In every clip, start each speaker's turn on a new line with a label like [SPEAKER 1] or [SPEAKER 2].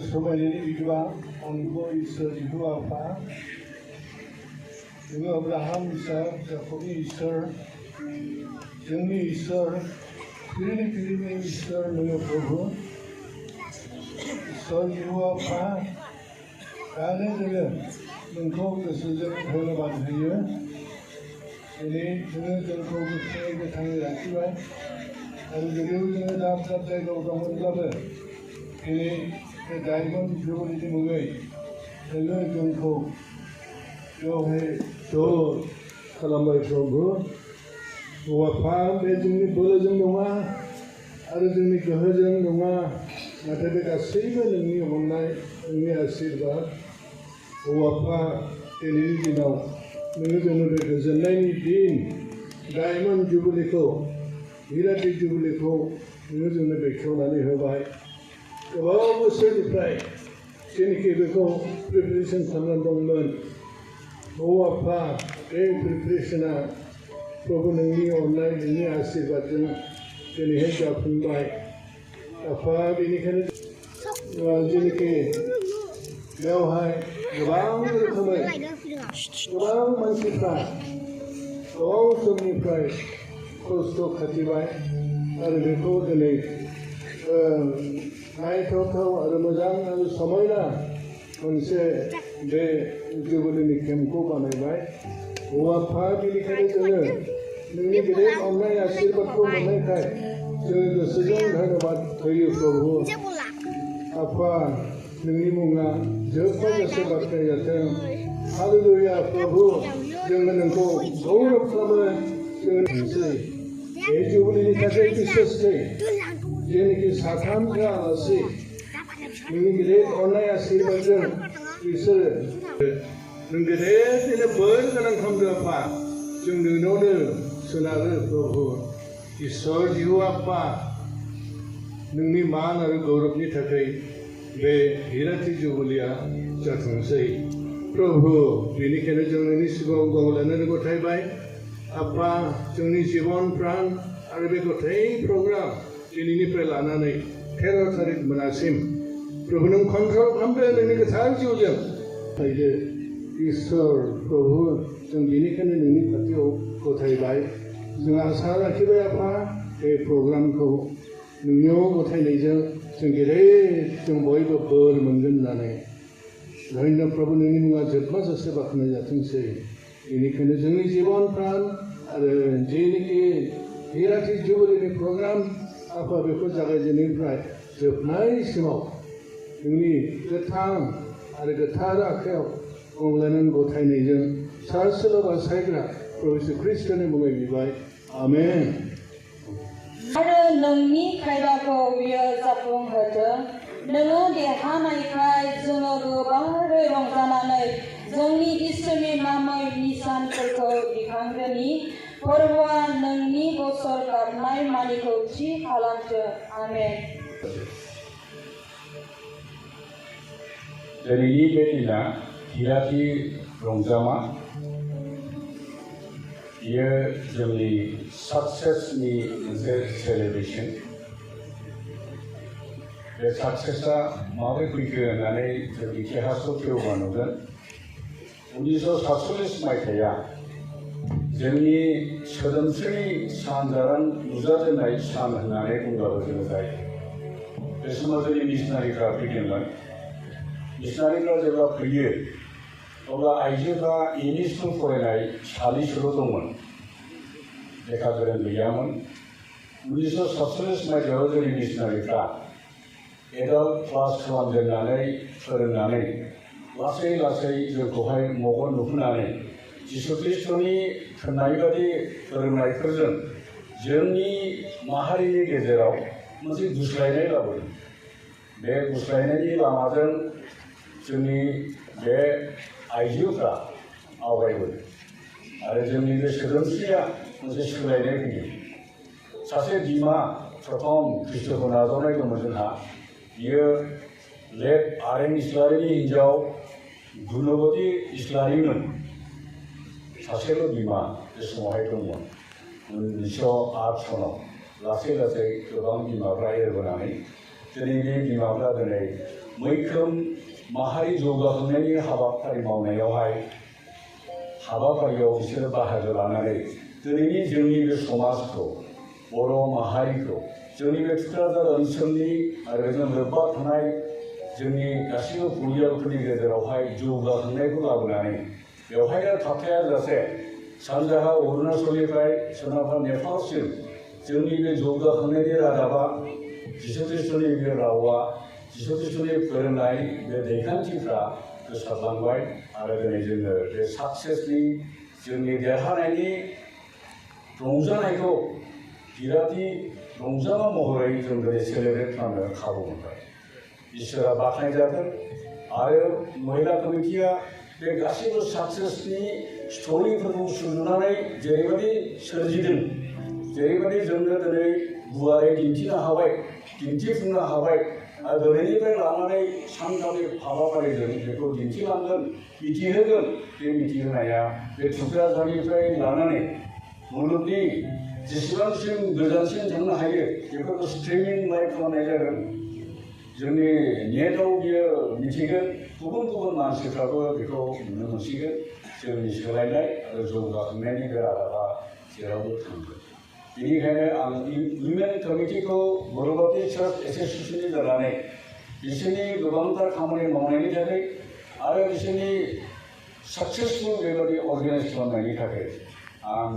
[SPEAKER 1] समायनायनि बिगोमा आंखौ इसोर बिहु आफा जोङो अब्राहाम इसाक याकबनि इसोर जोंनि इसोर फिरिनि फिरिनि इसोर नोङो प्रभु इसोर बिहु आफा दानो जोङो नोंखौ गोसोजों धन्यबाद होयो दिनै जोङो जोंखौ गोख्रोङै गोथाङै लाखिबाय आरो जुदियाव जोङो दाब दाब जायगायाव दंमोनब्लाबो दिनै बे डायमन्ड जुबलिनि मुङै नोङो जोंखौ बेवहाय ज' खालामबाय प्रभु आफा बे जोंनि बोलोजों नङा आरो जोंनि गोहोजों नङा नाथाय बे गासैबो नोंनि अननाय नोंनि आशीर्बाद आफा दिनैनि दिनाव नोङो जोंनो बे गोजोननायनि दिन डायमन्ड जुबलिखौ हिराति जुबलिखौ नोङो जोंनो बेखेवनानै होबाय गोबाव बोसोरनिफ्राय जेनोखि बेखौ प्रिपेरेसन खालामनानै दंमोन आफा बे प्रिपेरेसना प्रभु नोंनि अननाय नोंनि आशीर्बादजों दिनैहाय जाफुंबाय आफा बेनिखायनो जेनोखि बेवहाय गोबां रोखोमै गोबां मानसिफ्रा गोबाव समनिफ्राय खस्थ' खाथिबाय आरो बेखौ दिनै नायथावथाव आरो मोजां आरो समायना मोनसे बे जुबलिनि केम्पखौ बानायबाय आफा बेनिखायनो जोङो नोंनि गेदेर अननाय आशीर्बादखौ मोननायखाय जोङो गोसोजों धन्यबाद होयो प्रभु आफा नोंनि मुङा जोबजासे बाख्नाय जाथों हालेलुया प्रभु जोङो नोंखौ गौरब खालामो जोङो नोंसै बे जुबलिनि थाखाय बिसेसै जेनोखि साथामफ्रा आलासि नोंनि गिदिर अननाय आशीर्बादजों बिसोरो नों गेदेरनो बोर गोनां खालामदो आफा जों नोंनावनो सोनारो प्रभु इसोर जिउ आफा नोंनि मान आरो गौरबनि थाखाय बे हिराति जुबलिया जाथोंसै प्रभु बेनिखायनो जों नोंनि सिगाङाव गावलायनानै गथायबाय आफा जोंनि जिबन प्राण आरो बे गथाय प्रग्राम दिनैनिफ्राय लानानै 13 तारिख मोनासिम प्रभु नों कन्ट्रल खालामदो नोंनि गोथार जिउजों फैदो इसोर प्रभु जों बेनिखायनो नोंनि खाथियाव गथायबाय जों आसा लाखिबाय आफा बे प्रग्रामखौ नोंनियाव गथायनायजों जों गेदेर जों बयबो बोर मोनगोन होननानै धन्य प्रभु नोंनि मुङा जोबजासे बाख्नाय जाथोंसै बेनिखायनो जोंनि जिबन प्राण आरो जेनोखि हिराति जुबलिनि प्रग्राम आफा बेखौ जागायजेननायनिफ्राय जोबनायसिमाव नोंनि गोथां आरो गोथार आखायाव गंलायनानै गथायनायजों सासेल' बासायग्रा प्रभु ख्रीष्टनि मुङै बिबाय आमेन
[SPEAKER 2] आरो नोंनि खायदाखौ बियो जाफुंहोथों नोङो देरहानायखाय जोङो गोबारै रंजानानै जोंनि इसोरनि नामै निशानफोरखौ दिखांग्रोनि फोरबोआ नोंनि बोसोर गाबनाय मानिखौ थि खालामथों आमेन
[SPEAKER 3] दिनैनि बे दिना हिराति रंजामा बियो जोंनि साक्सेसनि मोनसे सेलेब्रेसन बे साक्सेसआ माबोरै फैखो होननानै जों इतिहासखौ खेवबा नुगोन 1947 मायथाइया जोंनि सोदोमस्रिनि सानजारां नुजाजेननाय सान होननानै बुंब्लाबो जोङो जायो बे समाव जोंनि मिशनारिफ्रा फैदोंमोन मिशनारिफ्रा जेब्ला फैयो अब्ला आइजोफ्रा एमइ स्कुल फरायनाय सानैसोल' दंमोन लेखा गोरों गैयामोन 1947 मायथाइयाव जोंनि मिशनारिफ्रा एडल्ट क्लास खालामजेननानै फोरोंनानै लासै लासै जोंखौहाय मगन नुहोनानै जिसु ख्रीष्टनि थोननाय बादि फोरोंनायफोरजों जोंनि माहारिनि गेजेराव मोनसे गुस्लायनाय लाबोदों बे गुस्लायनायनि लामाजों जोंनि बे आइजोफ्रा आवगायबोदों आरो जोंनि बे सोदोमस्रिया मोनसे सोलायनाय फैयो सासे बिमा प्रथम ख्रीष्टखौ नाजावनाय दंमोन जोंहा बियो लेट आरेन इस्लारिनि हिन्जाव गुणवती इस्लारिमोन सासेल' बिमा बे समावहाय दंमोन 1908 सनाव लासै लासै गोबां बिमाफ्रा एरबोनानै दिनै बे बिमाफ्रा दिनै मैखोम माहारि जौगाखांनायनि हाबाफारि मावनायावहाय हाबाफारियाव बिसोरो बाहागो लानानै दिनैनि जोंनि बे समाजखौ बर' माहारिखौ जोंनि बे थुक्राझार ओनसोलनि आरो बेजों लोब्बा थानाय जोंनि गासैबो परियालफोरनि गेजेरावहाय जौगाखांनायखौ लाबोनानै बेवहायनो थाबथायाजासे सानजाहा अरुणाचलनिफ्राय सोनाबहा नेपालसिम जोंनि बे जौगाखांनायनि रादाबा जिसु ख्रीष्टनि बे रावा जिसु ख्रीष्टनि फोरोंनाय बे दैखान्थिफ्रा गोसारलांबाय आरो दिनै जोङो बे साक्सेसनि जोंनि देरहानायनि रंजानायखौ बिरादि रंजानाय महरै जों दिनै सेलेब्रेट खालामनो खाबु मोनबाय इसोरा बाख्नायजाथों आरो महिला कमिटिया बे गासैबो साक्सेसनि स्ट'रिफोरखौ सुजुनानै जेरैबायदि सोरजिदों जेरैबायदि जोंनो दिनै गुवारै दिन्थिनो हाबाय दिन्थिफुंनो हाबाय आरो दिनैनिफ्राय लानानै सानथामनि हाबाफारिजों बेखौ दिन्थिलांगोन मिथिहोगोन बे मिथिहोनाया बे थुक्राझारनिफ्राय लानानै मुलुगनि जेसेबांसिम गोजानसिम थांनो हायो बेफोरखौ स्ट्रिमिं लाइभ खालामनाय जागोन जोंनि नेटआव बियो मिथिगोन गुबुन गुबुन मानसिफ्राबो बेखौ नुनो मोनसिगोन जोंनि सोलायनाय आरो जौगाखांनायनि बे रादाबा जेरावबो थांगोन बेनिखायनो आं उइमेन कमिटिखौ बर'बादि चार्च एस'सिएशननि जानानै बिसोरनि गोबांथार खामानि मावनायनि थाखाय आरो बिसोरनि साक्सेसफुल बेबायदि अर्गानाइज खालामनायनि थाखाय आं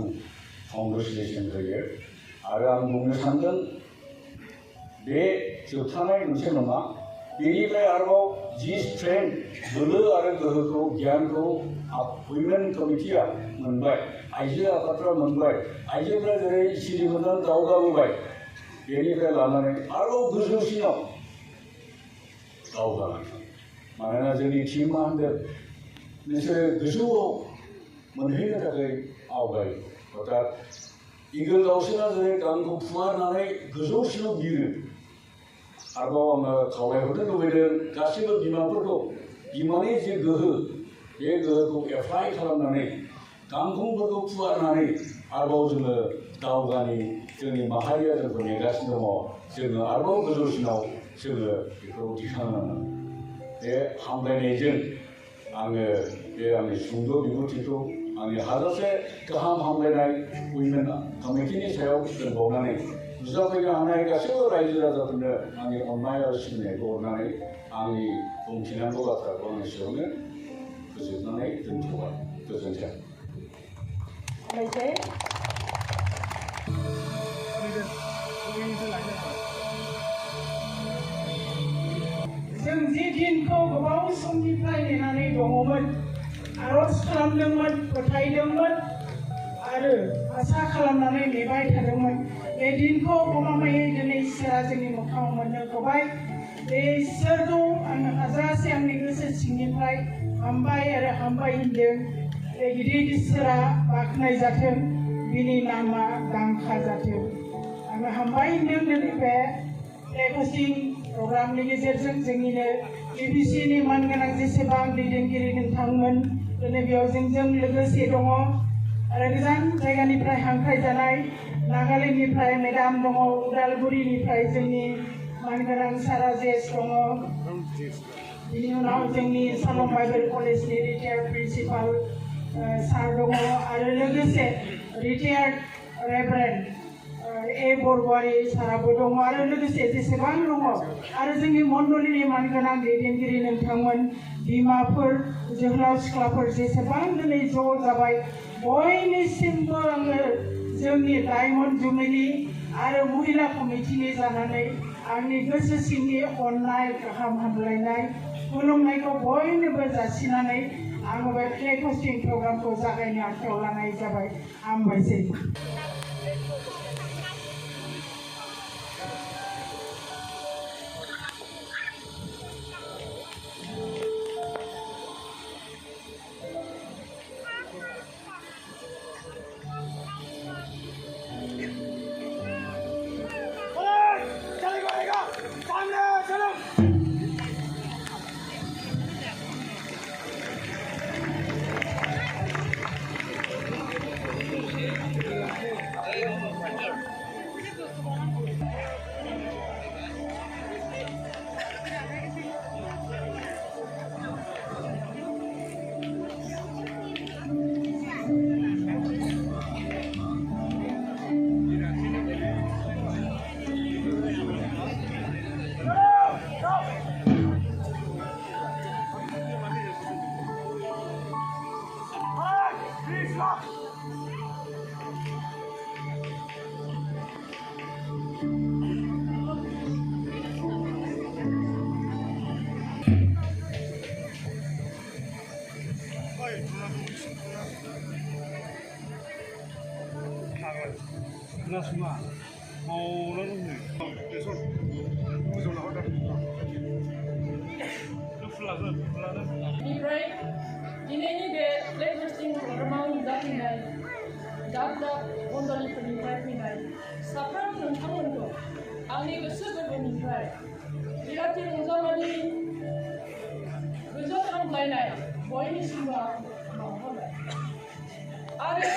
[SPEAKER 3] कंग्रेचुलेसन होयो आरो आं बुंनो सानदों बे जोबथानाय मोनसे नङा बेनिफ्राय आरोबाव जि स्ट्रेंथ बोलो आरो गोहोखौ गियानखौ उइमेन कमिटिया मोनबाय आइजो आफादफ्रा मोनबाय आइजोफ्रा जेरै सिरिमोननानै दावगाबोबाय बेनिफ्राय लानानै आरोबाव गोजौसिनाव दावगालांगोन मानोना जोंनि टिमा होनदों नोंसोरो गोजौआव मोनहैनो थाखाय आवगायो अर्थात इगोल दाउसिना जेरै गांखौ फुवारनानै गोजौसिनाव बिरो आरोबाव आङो खावलायहरनो लुबैदों गासैबो बिमाफोरखौ बिमानि जे गोहो बे गोहोखौ एप्लाइ खालामनानै गांखंफोरखौ फुवारनानै आरोबाव जोङो दावगानि जोंनि माहारिया जोंखौ नेगासिनो दङ जोङो आरोबाव गोजौसिनाव जोङो बेखौ दिखांनांगोन बे हामलायनायजों आङो बे आंनि सुंद' बिबुंथिखौ आंनि हाजासे गाहाम हामलायनाय उइमेन कमिटिनि सायाव दोनबावनानै नुजाफैनो हानाय गासैबो रायजो राजाफोरनो आंनि अननाय आरो सिबिनायखौ हरनानै आंनि बुंथिनांगौ बाथ्राखौ आं एसेयावनो फोजोबनानै दोनथ'बाय गोजोन्थों
[SPEAKER 4] जों जि दिनखौ गोबाव समनिफ्राय नेनानै दङमोन आरज खालामदोंमोन फोथायदोंमोन आरो आसा खालामनानै नेबाय थादोंमोन बे दिनखौ गमामायै दिनै इसोरा जोंनि मोखाङाव मोननो होबाय बे इसोरखौ आङो हाजासे आंनि गोसो सिंनिफ्राय हामबाय आरो हामबाय होनदों बे गिदिर इसोरा बाख्नाय जाथों बिनि नामा दांखा जाथों आङो हामबाय होनदों दिनै बे हस्टिं प्रग्रामनि गेजेरजों जोंनिनो बिबिसिनि मानगोनां जेसेबां दैदेनगिरि नोंथांमोन दिनै बेयाव जोंजों लोगोसे दङ आरो गोजान जायगानिफ्राय हांख्रायजानाय नागालेण्डनिफ्राय मेडाम दङ उदालगुरिनिफ्राय जोंनि मानगोनां सारा जेस दङ बिनि उनाव जोंनि सालम बाइबेल कलेजनि रिटायार्ड प्रिन्सिपाल सार दङ आरो लोगोसे रिटायार्ड रेभारेन्ड ए बरग'यारि साराबो दङ आरो लोगोसे जेसेबां दङ आरो जोंनि मण्डलिनि मानगोनां दैदेनगिरि नोंथांमोन बिमाफोर जोहोलाव सिख्लाफोर जेसेबां दिनै ज' जाबाय बयनिसिमबो आङो जोंनि डायमन्ड जुबिलि आरो महिला कमिटिनि जानानै आंनि गोसो सिंनि अननाय गाहाम हामलायनाय खुलुमनायखौ बयनोबो जासिनानै आङो बे फ्लेग हस्टिं प्रग्रामखौ जागायनो आखायाव लानाय जाबाय हामबायसै
[SPEAKER 5] 那什么，哦，那东西，别说，不说了，好点。这full了。
[SPEAKER 2] Ibrahim, ini de legislating Ramon Zakinai, Dada Wondoli Penifai, Sapran dan Tamango, Ani Besar Penifai, Irati Muzamani, Besar Orang Lainai, Boy ini semua mahal. Ada,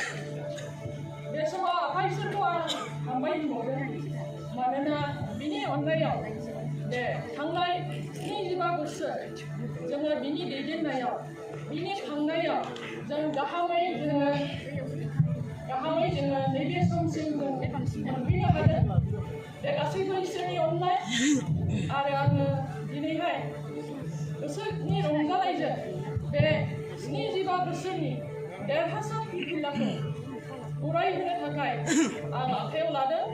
[SPEAKER 2] besok apa semua ambil modal, mana ini online, deh, tanglai ini juga besar. जोङो बिनि दैदेननायाव बिनि खांनायाव जों गाहामै जोङो नैबे समसिम जों मोनफैनो हादों बे गासैबो इसोरनि अननाय आरो आङो दिनैहाय गोसोनि रंजानायजों बे 75 बोसोरनि देरहासार फिरफिलाखौ बरायहोनो थाखाय आं आखायाव लादों।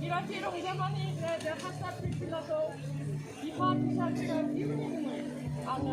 [SPEAKER 2] Irati Rongzamani देरहासार फिरफिलाखौ बिफा फिसाफोरा दिहुनदोंमोन आङो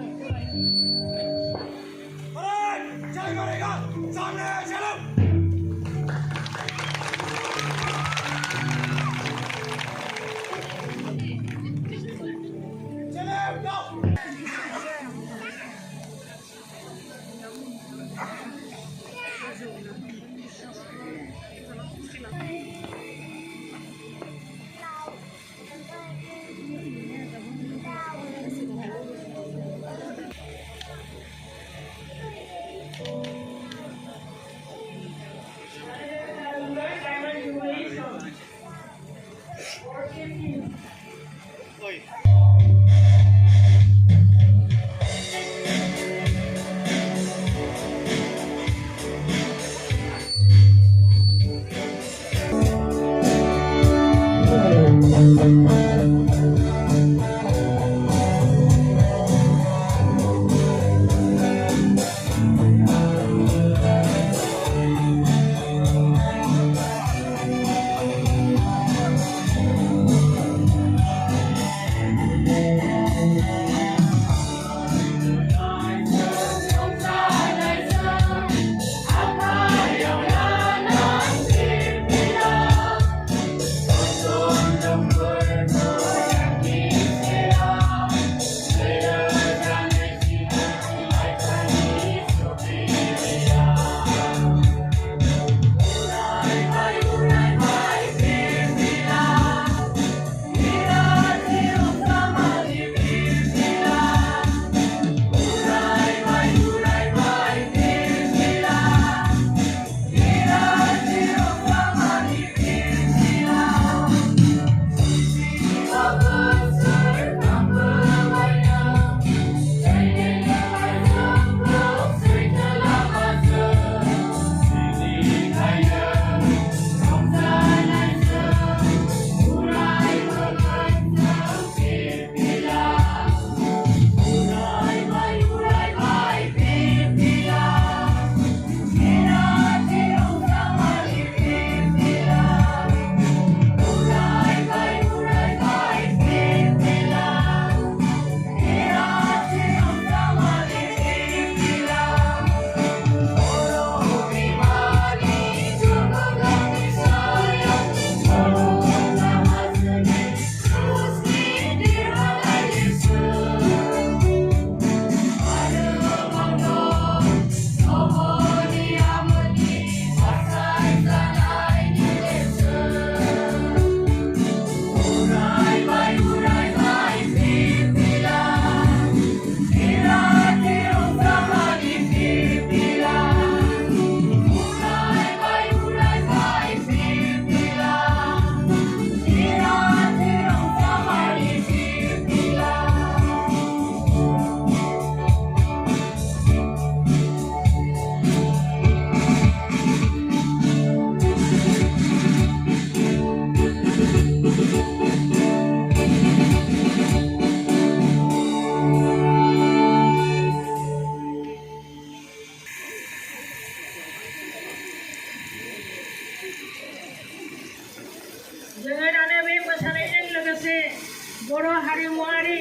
[SPEAKER 4] बर' हारिमुआरि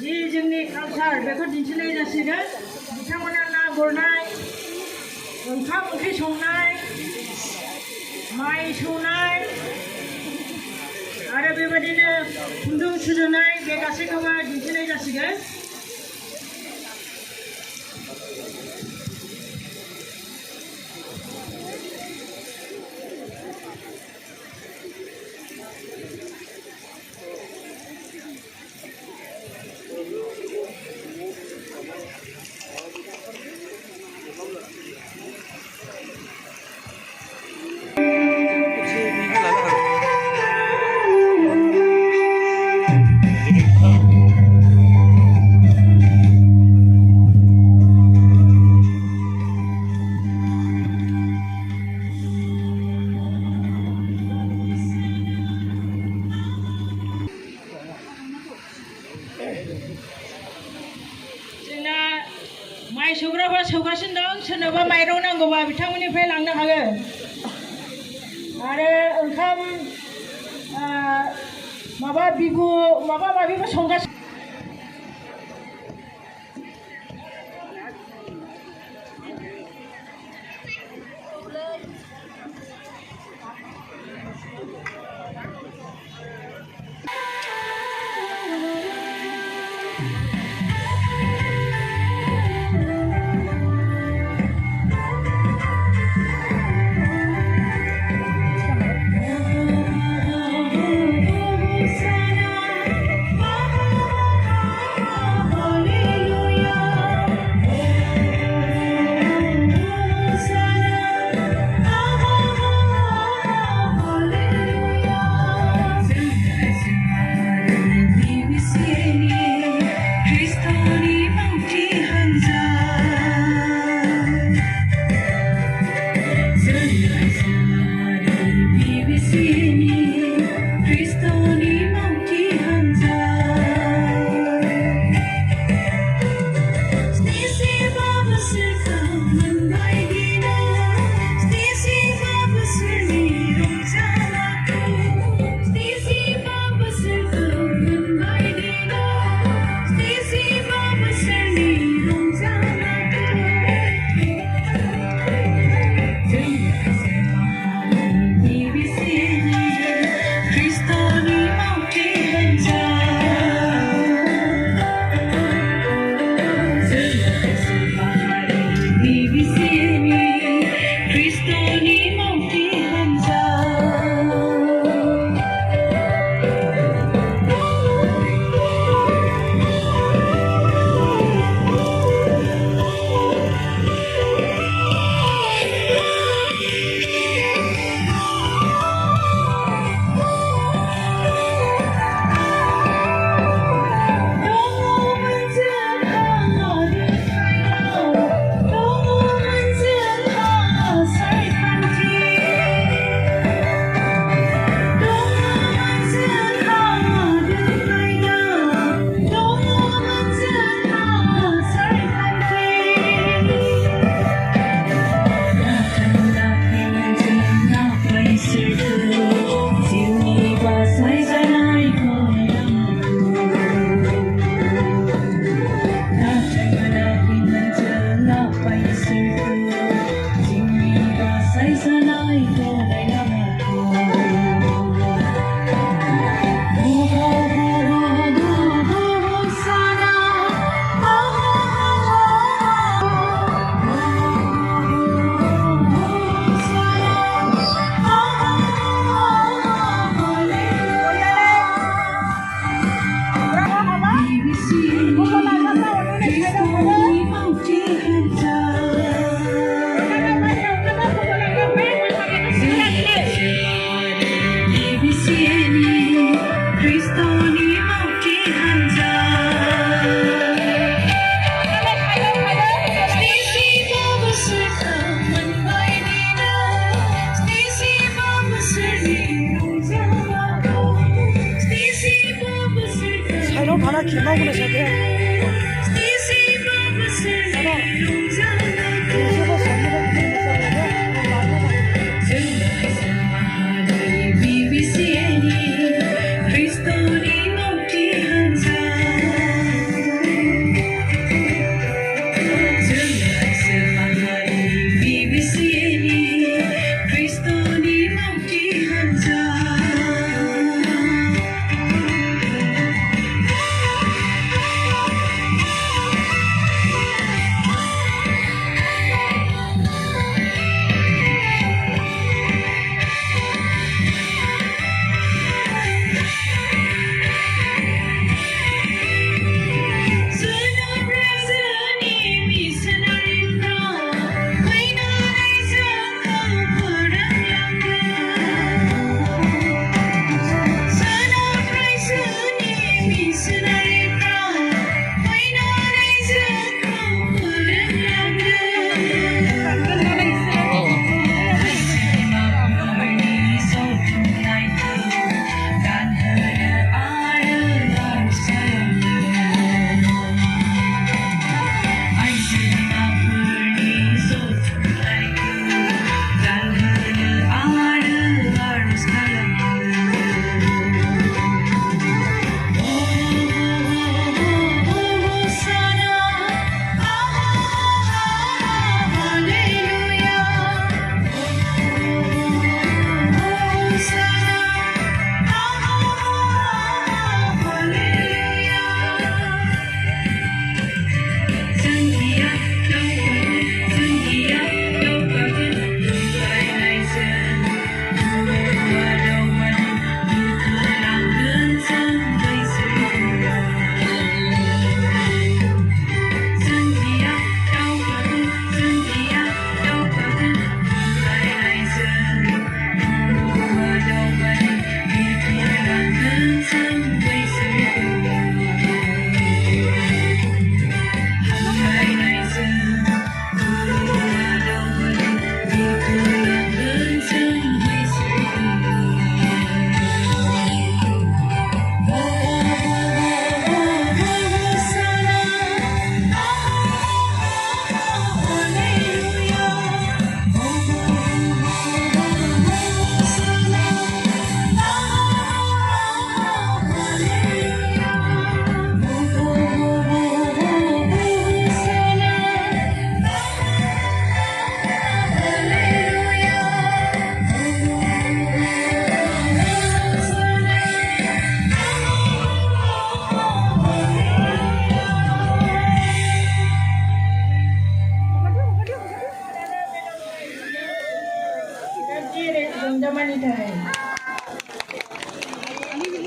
[SPEAKER 4] जि जोंनि कालचार बेखौ दिन्थिनाय जासिगोन बिथांमोना ना गुरनाय ओंखाम ओंख्रि संनाय माइ सौनाय आरो बेबायदिनो खुन्दुं सुजुनाय बे गासैखौबो दिन्थिनाय जासिगोन जोंना माइ सौग्राफ्रा सौगासिनो दं सोरनोबा माइरं नांगौबा बिथांमोननिफ्राय लांनो हागोन आरो ओंखाम माबा बिगु माबा माबिबो संगासिनो
[SPEAKER 6] 하나 김하고는 사대.
[SPEAKER 7] BBC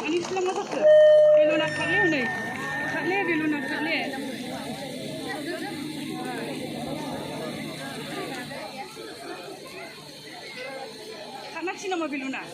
[SPEAKER 6] Ani selang masak ke? Belum nak kali ni. Kali belum nak kali. Kanak sih nama belum nak.